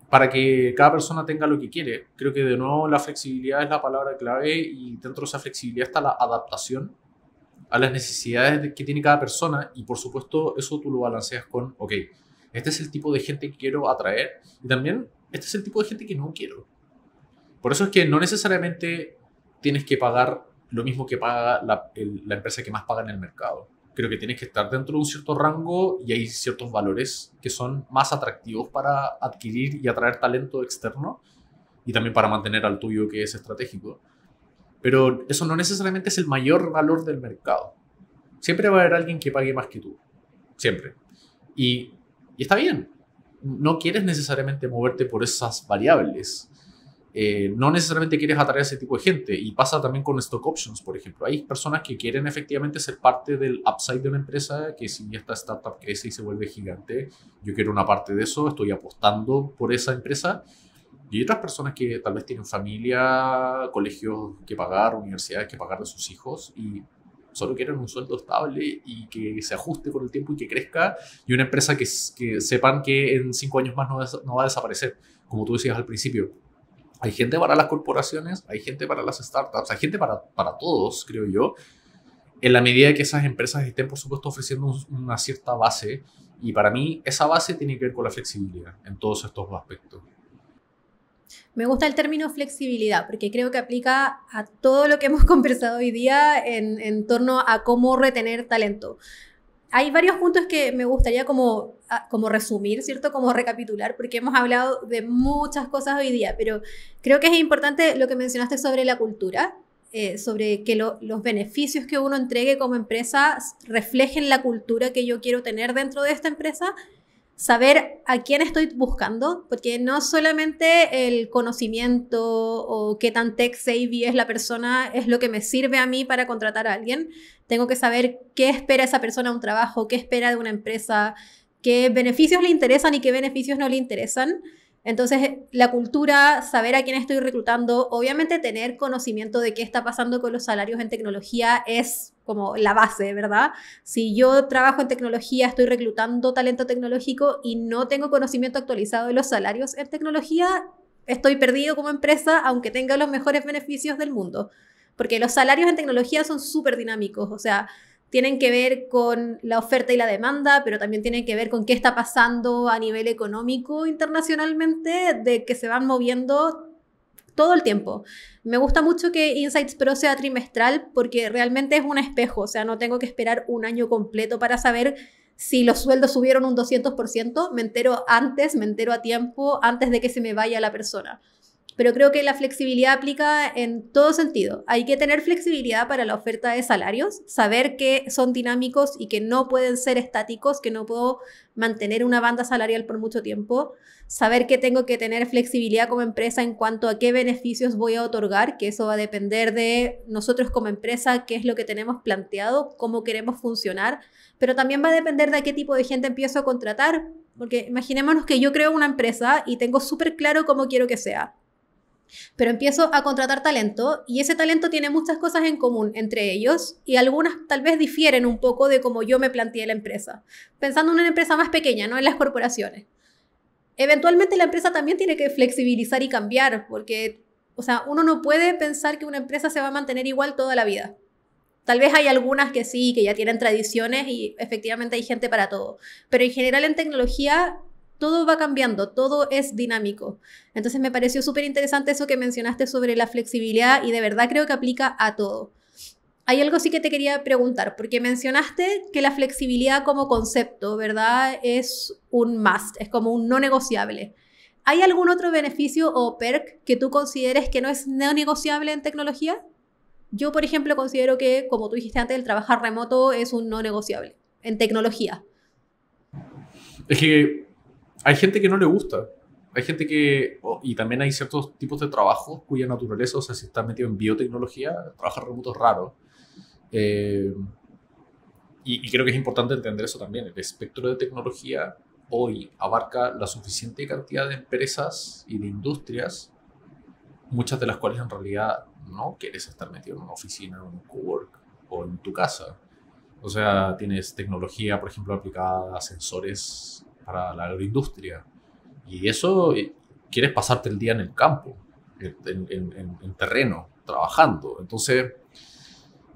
para que cada persona tenga lo que quiere? Creo que de nuevo la flexibilidad es la palabra clave y dentro de esa flexibilidad está la adaptación a las necesidades que tiene cada persona y por supuesto eso tú lo balanceas con, ok, este es el tipo de gente que quiero atraer y también este es el tipo de gente que no quiero. Por eso es que no necesariamente tienes que pagar lo mismo que paga la empresa que más paga en el mercado. Creo que tienes que estar dentro de un cierto rango y hay ciertos valores que son más atractivos para adquirir y atraer talento externo y también para mantener al tuyo que es estratégico. Pero eso no necesariamente es el mayor valor del mercado. Siempre va a haber alguien que pague más que tú. Siempre. Y está bien. No quieres necesariamente moverte por esas variables. No necesariamente quieres atraer a ese tipo de gente. Y pasa también con stock options, por ejemplo. Hay personas que quieren efectivamente ser parte del upside de una empresa, que si esta startup crece y se vuelve gigante, yo quiero una parte de eso, estoy apostando por esa empresa. Y hay otras personas que tal vez tienen familia, colegios que pagar, universidades que pagar de sus hijos y solo quieren un sueldo estable y que se ajuste con el tiempo y que crezca. Y una empresa que sepan que en 5 años más no va a desaparecer, como tú decías al principio. Hay gente para las corporaciones, hay gente para las startups, hay gente para todos, creo yo, en la medida que esas empresas estén, por supuesto, ofreciendo una cierta base. Y para mí, esa base tiene que ver con la flexibilidad en todos estos aspectos. Me gusta el término flexibilidad porque creo que aplica a todo lo que hemos conversado hoy día en torno a cómo retener talento. Hay varios puntos que me gustaría como resumir, ¿cierto? Como recapitular, porque hemos hablado de muchas cosas hoy día, pero creo que es importante lo que mencionaste sobre la cultura, sobre que los beneficios que uno entregue como empresa reflejen la cultura que yo quiero tener dentro de esta empresa. Saber a quién estoy buscando, porque no solamente el conocimiento o qué tan tech savvy es la persona es lo que me sirve a mí para contratar a alguien. Tengo que saber qué espera esa persona de un trabajo, qué espera de una empresa, qué beneficios le interesan y qué beneficios no le interesan. Entonces, la cultura, saber a quién estoy reclutando, obviamente tener conocimiento de qué está pasando con los salarios en tecnología es como la base, ¿verdad? Si yo trabajo en tecnología, estoy reclutando talento tecnológico y no tengo conocimiento actualizado de los salarios en tecnología, estoy perdido como empresa, aunque tenga los mejores beneficios del mundo. Porque los salarios en tecnología son súper dinámicos, o sea, tienen que ver con la oferta y la demanda, pero también tienen que ver con qué está pasando a nivel económico internacionalmente, de que se van moviendo todo el tiempo. Me gusta mucho que Insights Pro sea trimestral porque realmente es un espejo, o sea, no tengo que esperar un año completo para saber si los sueldos subieron un 200%, me entero antes, me entero a tiempo, antes de que se me vaya la persona. Pero creo que la flexibilidad aplica en todo sentido. Hay que tener flexibilidad para la oferta de salarios, saber que son dinámicos y que no pueden ser estáticos, que no puedo mantener una banda salarial por mucho tiempo, saber que tengo que tener flexibilidad como empresa en cuanto a qué beneficios voy a otorgar, que eso va a depender de nosotros como empresa, qué es lo que tenemos planteado, cómo queremos funcionar, pero también va a depender de a qué tipo de gente empiezo a contratar, porque imaginémonos que yo creo una empresa y tengo súper claro cómo quiero que sea. Pero empiezo a contratar talento y ese talento tiene muchas cosas en común entre ellos y algunas tal vez difieren un poco de cómo yo me planteé la empresa. Pensando en una empresa más pequeña, no en las corporaciones. eventualmente la empresa también tiene que flexibilizar y cambiar, porque, o sea, uno no puede pensar que una empresa se va a mantener igual toda la vida. Tal vez hay algunas que sí, que ya tienen tradiciones y efectivamente hay gente para todo. Pero en general en tecnología todo va cambiando, todo es dinámico. Entonces me pareció súper interesante eso que mencionaste sobre la flexibilidad y de verdad creo que aplica a todo. Hay algo sí que te quería preguntar, porque mencionaste que la flexibilidad como concepto, ¿verdad? Es un must, es como un no negociable. ¿Hay algún otro beneficio o perk que tú consideres que no es no negociable en tecnología? Yo, por ejemplo, considero que, como tú dijiste antes, el trabajar remoto es un no negociable en tecnología. Es que hay gente que no le gusta. Hay gente que, y también hay ciertos tipos de trabajos cuya naturaleza, o sea, si estás metido en biotecnología, trabajar remoto es raro. Y creo que es importante entender eso también. El espectro de tecnología hoy abarca la suficiente cantidad de empresas y de industrias, muchas de las cuales en realidad no quieres estar metido en una oficina, en un cowork o en tu casa. O sea, tienes tecnología, por ejemplo, aplicada a sensores para la agroindustria. Y eso, quieres pasarte el día en el campo, en terreno, trabajando. Entonces,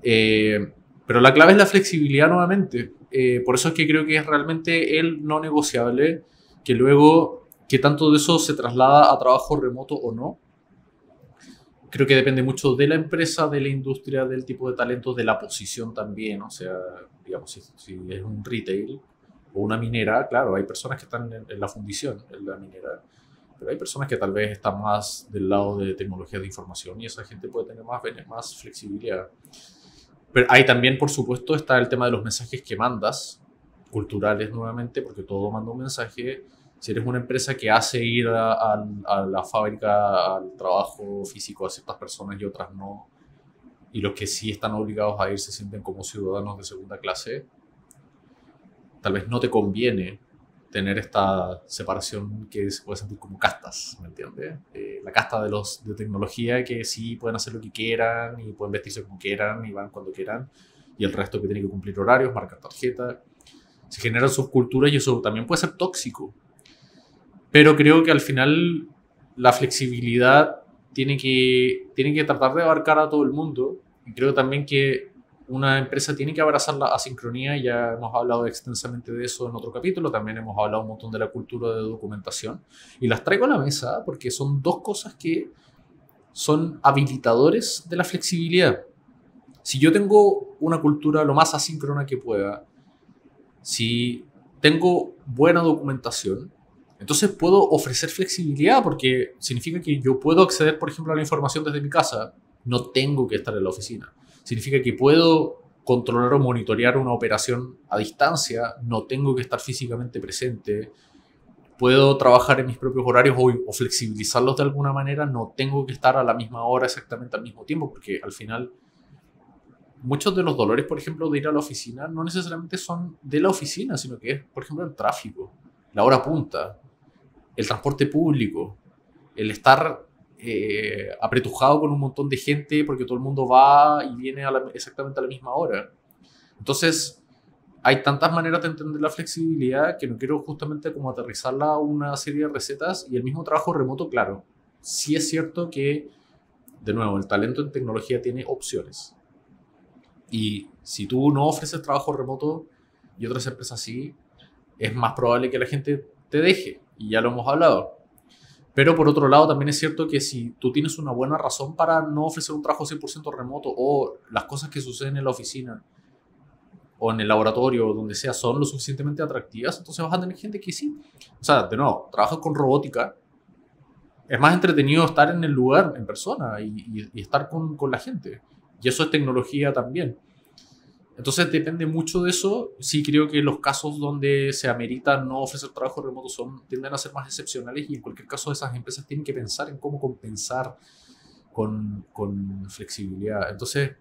pero la clave es la flexibilidad nuevamente. Por eso es que creo que es realmente el no negociable, que luego, que tanto de eso se traslada a trabajo remoto o no, creo que depende mucho de la empresa, de la industria, del tipo de talentos, de la posición también. O sea, digamos, si es un retail o una minera, claro, hay personas que están en la fundición, en la minera, pero hay personas que tal vez están más del lado de tecnologías de información y esa gente puede tener más flexibilidad. Pero ahí también, por supuesto, está el tema de los mensajes que mandas, culturales nuevamente, porque todo manda un mensaje. Si eres una empresa que hace ir a la fábrica, al trabajo físico a ciertas personas y otras no, y los que sí están obligados a ir se sienten como ciudadanos de segunda clase, tal vez no te conviene tener esta separación que se puede sentir como castas, ¿me entiendes? La casta de tecnología que sí pueden hacer lo que quieran y pueden vestirse como quieran y van cuando quieran, y el resto que tiene que cumplir horarios, marcar tarjeta. Se generan subculturas y eso también puede ser tóxico. Pero creo que al final la flexibilidad tiene que tratar de abarcar a todo el mundo. Y creo también que una empresa tiene que abrazar la asincronía. Ya hemos hablado extensamente de eso en otro capítulo. También hemos hablado un montón de la cultura de documentación. Y las traigo a la mesa porque son dos cosas que son habilitadores de la flexibilidad. Si yo tengo una cultura lo más asíncrona que pueda, si tengo buena documentación, entonces puedo ofrecer flexibilidad porque significa que yo puedo acceder, por ejemplo, a la información desde mi casa. No tengo que estar en la oficina. Significa que puedo controlar o monitorear una operación a distancia. No tengo que estar físicamente presente. Puedo trabajar en mis propios horarios o flexibilizarlos de alguna manera. No tengo que estar a la misma hora exactamente al mismo tiempo porque al final muchos de los dolores, por ejemplo, de ir a la oficina no necesariamente son de la oficina, sino que es, por ejemplo, el tráfico, la hora punta, el transporte público, el estar apretujado con un montón de gente porque todo el mundo va y viene exactamente a la misma hora. Entonces, hay tantas maneras de entender la flexibilidad que no quiero justamente como aterrizarla a una serie de recetas y el mismo trabajo remoto, claro. Sí es cierto que, de nuevo, el talento en tecnología tiene opciones. Y si tú no ofreces trabajo remoto y otras empresas sí, es más probable que la gente te deje. Y ya lo hemos hablado. Pero por otro lado, también es cierto que si tú tienes una buena razón para no ofrecer un trabajo 100% remoto o las cosas que suceden en la oficina o en el laboratorio o donde sea son lo suficientemente atractivas, entonces vas a tener gente que sí. O sea, de nuevo, trabajas con robótica, es más entretenido estar en el lugar, en persona y estar con la gente. Y eso es tecnología también. Entonces depende mucho de eso. Sí creo que los casos donde se amerita no ofrecer trabajo remoto tienden a ser más excepcionales y en cualquier caso esas empresas tienen que pensar en cómo compensar con flexibilidad. Entonces,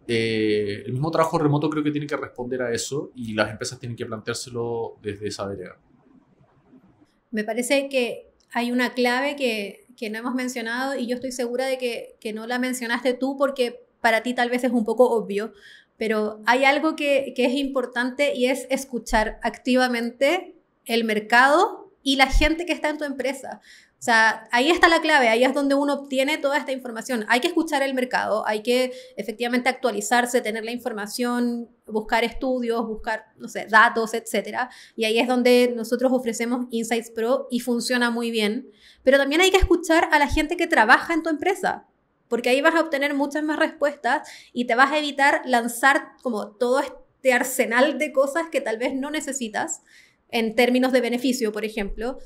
el mismo trabajo remoto creo que tiene que responder a eso y las empresas tienen que planteárselo desde esa vereda. Me parece que hay una clave que no hemos mencionado y yo estoy segura de que no la mencionaste tú porque para ti tal vez es un poco obvio, pero hay algo que es importante y es escuchar activamente el mercado y la gente que está en tu empresa. O sea, ahí está la clave, ahí es donde uno obtiene toda esta información. Hay que escuchar el mercado, hay que efectivamente actualizarse, tener la información, buscar estudios, buscar, no sé, datos, etcétera. Y ahí es donde nosotros ofrecemos Insights Pro y funciona muy bien. Pero también hay que escuchar a la gente que trabaja en tu empresa, porque ahí vas a obtener muchas más respuestas y te vas a evitar lanzar como todo este arsenal de cosas que tal vez no necesitas en términos de beneficio, por ejemplo.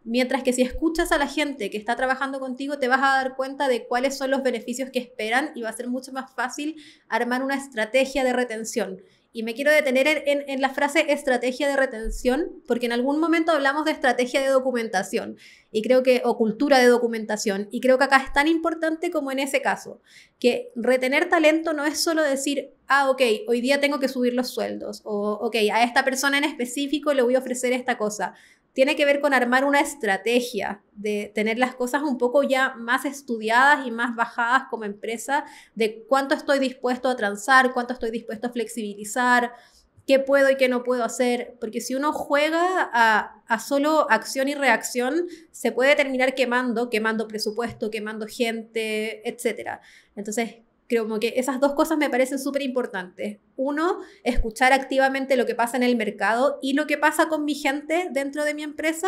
Mientras que si escuchas a la gente que está trabajando contigo, te vas a dar cuenta de cuáles son los beneficios que esperan y va a ser mucho más fácil armar una estrategia de retención. Y me quiero detener en la frase estrategia de retención, porque en algún momento hablamos de estrategia de documentación y creo que, o cultura de documentación, y creo que acá es tan importante como en ese caso, que retener talento no es solo decir, ok, hoy día tengo que subir los sueldos, o ok, a esta persona en específico le voy a ofrecer esta cosa. Tiene que ver con armar una estrategia, de tener las cosas un poco ya más estudiadas y más bajadas como empresa, de cuánto estoy dispuesto a transar, cuánto estoy dispuesto a flexibilizar, qué puedo y qué no puedo hacer. Porque si uno juega a solo acción y reacción, se puede terminar quemando presupuesto, quemando gente, etc. Entonces, creo que esas dos cosas me parecen súper importantes. Uno, escuchar activamente lo que pasa en el mercado y lo que pasa con mi gente dentro de mi empresa.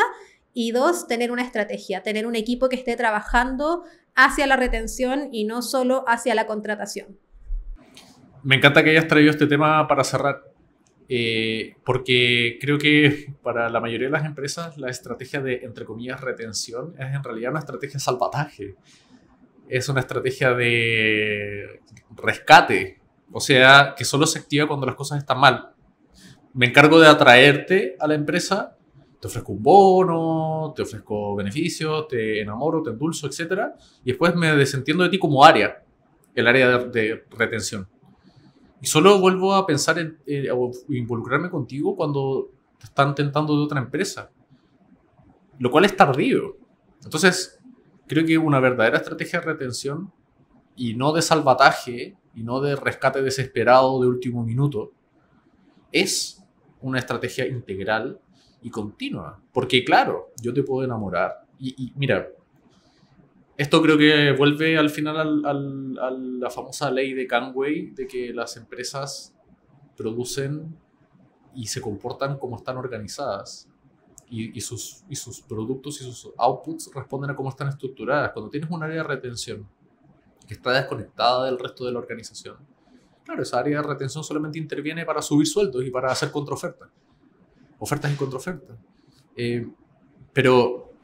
Y dos, tener una estrategia, tener un equipo que esté trabajando hacia la retención y no solo hacia la contratación. Me encanta que hayas traído este tema para cerrar, porque creo que para la mayoría de las empresas la estrategia de, entre comillas, retención es en realidad una estrategia de salvataje. Es una estrategia de rescate, o sea, que solo se activa cuando las cosas están mal. Me encargo de atraerte a la empresa, te ofrezco un bono, te ofrezco beneficios, te enamoro, te endulzo, etc. Y después me desentiendo de ti como área, el área de retención. Y solo vuelvo a pensar o involucrarme contigo cuando te están tentando de otra empresa, lo cual es tardío. Entonces, creo que una verdadera estrategia de retención y no de salvataje y no de rescate desesperado de último minuto es una estrategia integral y continua. Porque claro, yo te puedo enamorar y mira, esto creo que vuelve al final a la famosa ley de Conway de que las empresas producen y se comportan como están organizadas. Y sus productos y sus outputs responden a cómo están estructuradas. Cuando tienes un área de retención que está desconectada del resto de la organización, claro, esa área de retención solamente interviene para subir sueldos y para hacer contraofertas. Ofertas y contraofertas. Pero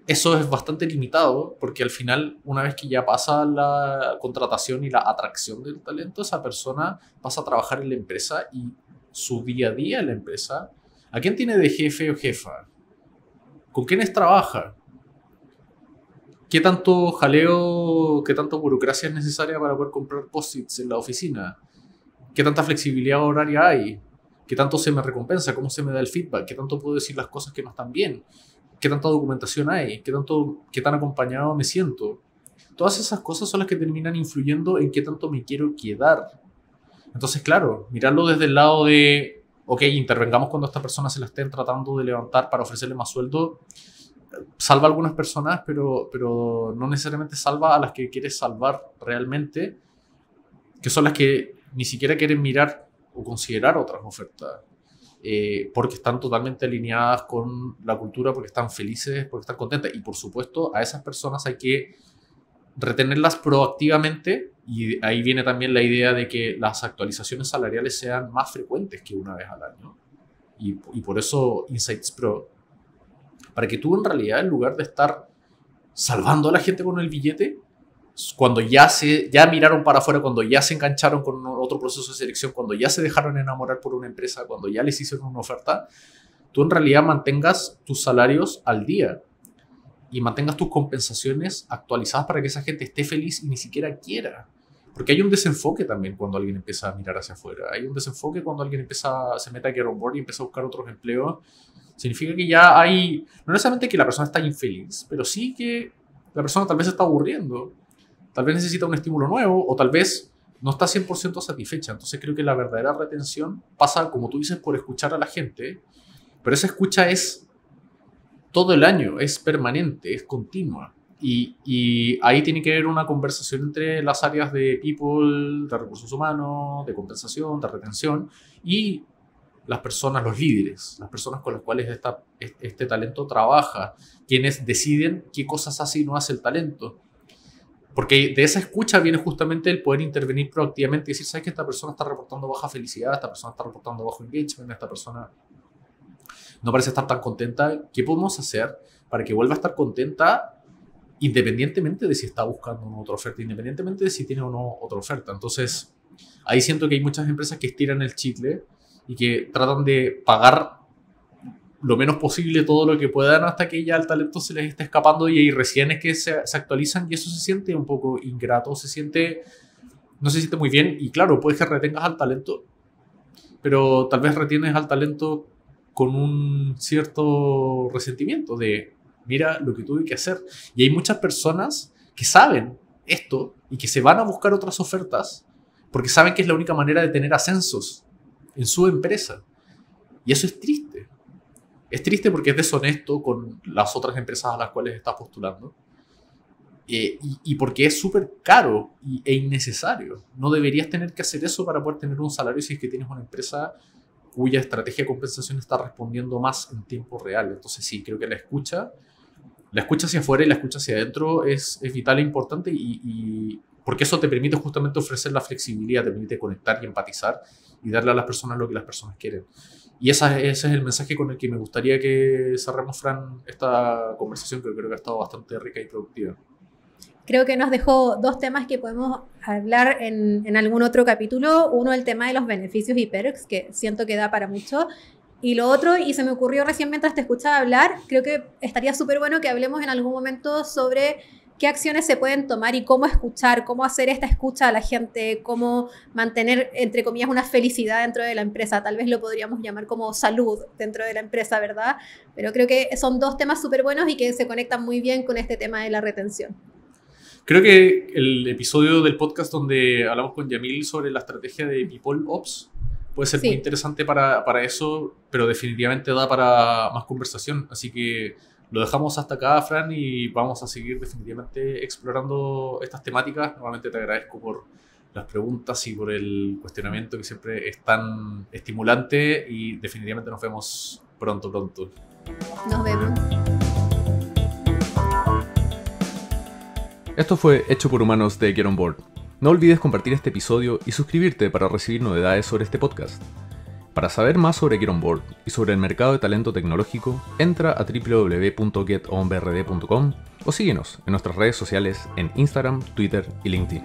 eso es bastante limitado porque al final, una vez que ya pasa la contratación y la atracción del talento, esa persona pasa a trabajar en la empresa y su día a día en la empresa. ¿A quién tiene de jefe o jefa? ¿Con quiénes trabaja? ¿Qué tanto jaleo, qué tanta burocracia es necesaria para poder comprar post-its en la oficina? ¿Qué tanta flexibilidad horaria hay? ¿Qué tanto se me recompensa? ¿Cómo se me da el feedback? ¿Qué tanto puedo decir las cosas que no están bien? ¿Qué tanta documentación hay? ¿Qué tan acompañado me siento? Todas esas cosas son las que terminan influyendo en qué tanto me quiero quedar. Entonces, claro, mirarlo desde el lado de ok, intervengamos cuando a esta persona se la estén tratando de levantar para ofrecerle más sueldo, salva a algunas personas, pero no necesariamente salva a las que quieres salvar realmente, que son las que ni siquiera quieren mirar o considerar otras ofertas, porque están totalmente alineadas con la cultura, porque están felices, porque están contentas. Y por supuesto, a esas personas hay que retenerlas proactivamente, y ahí viene también la idea de que las actualizaciones salariales sean más frecuentes que una vez al año. Y por eso Insights Pro, para que tú en realidad, en lugar de estar salvando a la gente con el billete, cuando ya miraron para afuera, cuando ya se engancharon con otro proceso de selección, cuando ya se dejaron enamorar por una empresa, cuando ya les hicieron una oferta, tú en realidad mantengas tus salarios al día y mantengas tus compensaciones actualizadas para que esa gente esté feliz y ni siquiera quiera. Porque hay un desenfoque también cuando alguien empieza a mirar hacia afuera. Hay un desenfoque cuando alguien se mete a Get On Board y empieza a buscar otros empleos. Significa que ya hay, no necesariamente que la persona está infeliz, pero sí que la persona tal vez se está aburriendo. Tal vez necesita un estímulo nuevo o tal vez no está 100% satisfecha. Entonces creo que la verdadera retención pasa, como tú dices, por escuchar a la gente. Pero esa escucha es todo el año, es permanente, es continua. Y ahí tiene que haber una conversación entre las áreas de people, de recursos humanos, de compensación, de retención y las personas, los líderes, las personas con las cuales este talento trabaja, quienes deciden qué cosas hace y no hace el talento. Porque de esa escucha viene justamente el poder intervenir proactivamente y decir, ¿sabes que esta persona está reportando baja felicidad? Esta persona está reportando bajo engagement, esta persona no parece estar tan contenta. ¿Qué podemos hacer para que vuelva a estar contenta independientemente de si está buscando una otra oferta, independientemente de si tiene o no otra oferta? Entonces, ahí siento que hay muchas empresas que estiran el chicle y que tratan de pagar lo menos posible todo lo que puedan hasta que ya el talento se les esté escapando y ahí recién es que se actualizan y eso se siente un poco ingrato, no se siente muy bien y claro, puedes que retengas al talento, pero tal vez retienes al talento con un cierto resentimiento de mira lo que tuve que hacer. Y hay muchas personas que saben esto y que se van a buscar otras ofertas porque saben que es la única manera de tener ascensos en su empresa. Y eso es triste. Es triste porque es deshonesto con las otras empresas a las cuales estás postulando. Y porque es súper caro e innecesario. No deberías tener que hacer eso para poder tener un salario si es que tienes una empresa cuya estrategia de compensación está respondiendo más en tiempo real. Entonces sí, creo que la escucha hacia afuera y la escucha hacia adentro es vital e importante y porque eso te permite justamente ofrecer la flexibilidad, te permite conectar y empatizar y darle a las personas lo que las personas quieren. Y ese es el mensaje con el que me gustaría que cerremos, Fran, esta conversación que creo que ha estado bastante rica y productiva. Creo que nos dejó dos temas que podemos hablar en algún otro capítulo. Uno, el tema de los beneficios y perks, que siento que da para mucho. Y lo otro, y se me ocurrió recién mientras te escuchaba hablar, creo que estaría súper bueno que hablemos en algún momento sobre qué acciones se pueden tomar y cómo escuchar, cómo hacer esta escucha a la gente, cómo mantener, entre comillas, una felicidad dentro de la empresa. Tal vez lo podríamos llamar como salud dentro de la empresa, ¿verdad? Pero creo que son dos temas súper buenos y que se conectan muy bien con este tema de la retención. Creo que el episodio del podcast donde hablamos con Yamil sobre la estrategia de People Ops puede ser muy interesante para eso, pero definitivamente da para más conversación. Así que lo dejamos hasta acá, Fran, y vamos a seguir definitivamente explorando estas temáticas. Nuevamente te agradezco por las preguntas y por el cuestionamiento que siempre es tan estimulante y definitivamente nos vemos pronto. Nos vemos. Esto fue Hecho por Humanos de Get On Board. No olvides compartir este episodio y suscribirte para recibir novedades sobre este podcast. Para saber más sobre Get On Board y sobre el mercado de talento tecnológico, entra a www.getonbrd.com o síguenos en nuestras redes sociales en Instagram, Twitter y LinkedIn.